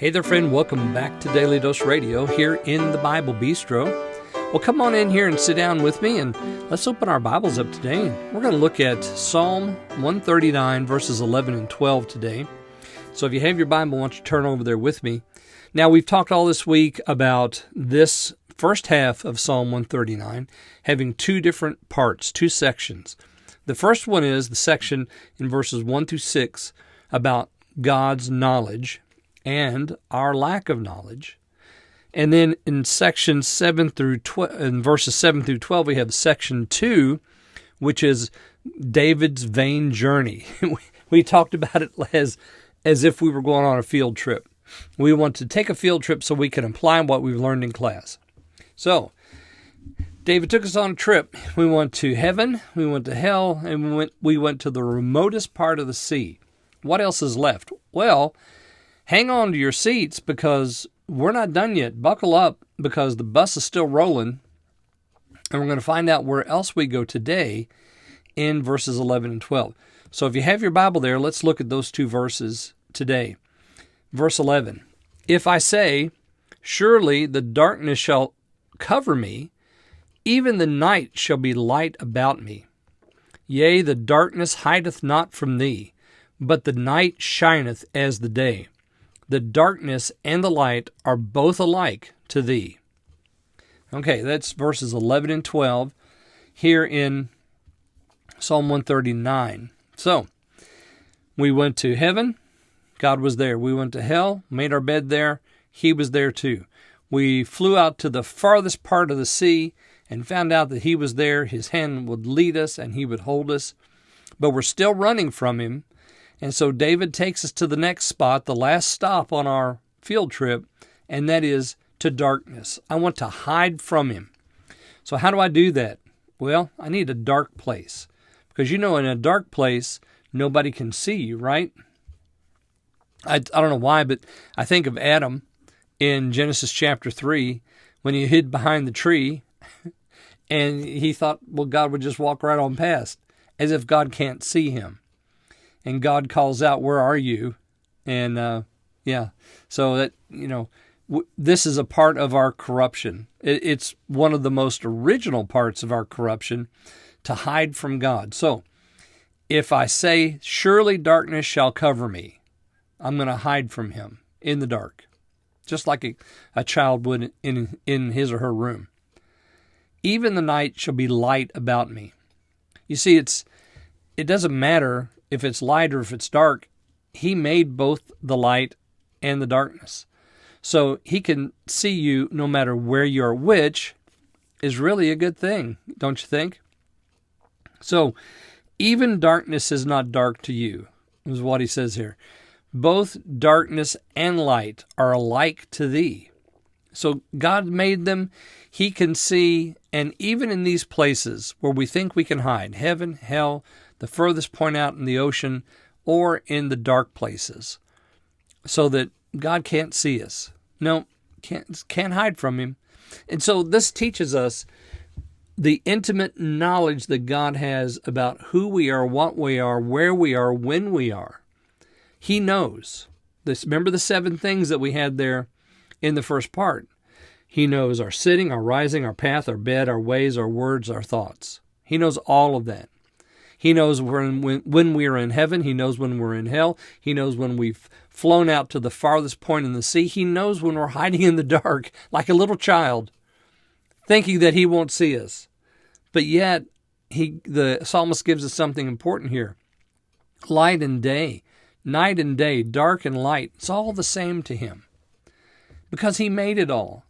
Hey there, friend. Welcome back to Daily Dose Radio here in the Bible Bistro. Well, come on in here and sit down with me, and let's open our Bibles up today. We're going to look at Psalm 139, verses 11 and 12 today. So if you have your Bible, why don't you turn over there with me. Now, we've talked all this week about this first half of Psalm 139 having two different parts, two sections. The first one is the section in verses 1 through 6 about God's knowledge and our lack of knowledge. And then in section 7 through 12, in verses 7 through 12, we have section 2, which is David's vain journey. We talked about it as if we were going on a field trip. We want to take a field trip so we can apply what we've learned in class. So, David took us on a trip. We went to heaven, we went to hell, and we went to the remotest part of the sea. What else is left? Well, hang on to your seats because we're not done yet. Buckle up because the bus is still rolling, and we're going to find out where else we go today in verses 11 and 12. So if you have your Bible there, let's look at those two verses today. Verse 11, if I say, surely the darkness shall cover me, even the night shall be light about me. Yea, the darkness hideth not from thee, but the night shineth as the day. The darkness and the light are both alike to thee. Okay, that's verses 11 and 12 here in Psalm 139. So, we went to heaven, God was there. We went to hell, made our bed there, He was there too. We flew out to the farthest part of the sea and found out that He was there. His hand would lead us and He would hold us. But we're still running from Him. And so David takes us to the next spot, the last stop on our field trip, and that is to darkness. I want to hide from Him. So how do I do that? Well, I need a dark place. Because in a dark place, nobody can see you, right? I don't know why, but I think of Adam in Genesis chapter 3 when he hid behind the tree and he thought, well, God would just walk right on past, as if God can't see him. And God calls out, where are you? And so that, this is a part of our corruption. It's one of the most original parts of our corruption, to hide from God. So if I say, surely darkness shall cover me, I'm going to hide from Him in the dark, just like a child would in his or her room. Even the night shall be light about me. You see, it doesn't matter if it's light or if it's dark. He made both the light and the darkness. So He can see you no matter where you are, which is really a good thing, don't you think? So, even darkness is not dark to you, is what he says here. Both darkness and light are alike to thee. So God made them, He can see, and even in these places where we think we can hide, heaven, hell, the furthest point out in the ocean, or in the dark places, so that God can't see us. No, can't hide from Him. And so this teaches us the intimate knowledge that God has about who we are, what we are, where we are, when we are. He knows. Remember the 7 things that we had there in the first part. He knows our sitting, our rising, our path, our bed, our ways, our words, our thoughts. He knows all of that. He knows when we are in heaven. He knows when we're in hell. He knows when we've flown out to the farthest point in the sea. He knows when we're hiding in the dark like a little child, thinking that He won't see us. But yet, the psalmist gives us something important here. Light and day, night and day, dark and light, it's all the same to Him. Because He made it all.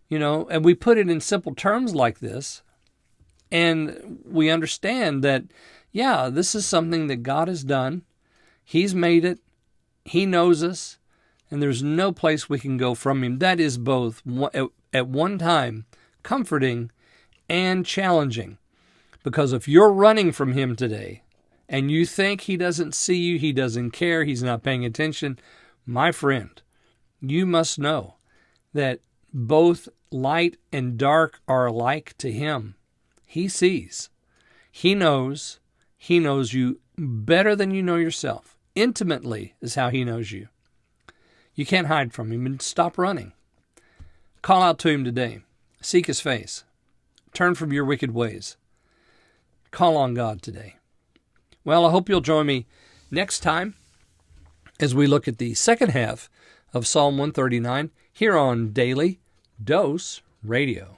And we put it in simple terms like this, and we understand that, this is something that God has done. He's made it. He knows us, and there's no place we can go from Him. That is both, at one time, comforting and challenging. Because if you're running from Him today, and you think He doesn't see you, He doesn't care, He's not paying attention, my friend, you must know that both light and dark are alike to Him. He sees. He knows. He knows you better than you know yourself. Intimately is how He knows you. You can't hide from him, and stop running. Call out to him today. Seek his face. Turn from your wicked ways. Call on God today. Well, I hope you'll join me next time as we look at the second half of Psalm 139 here on Daily Dose Radio.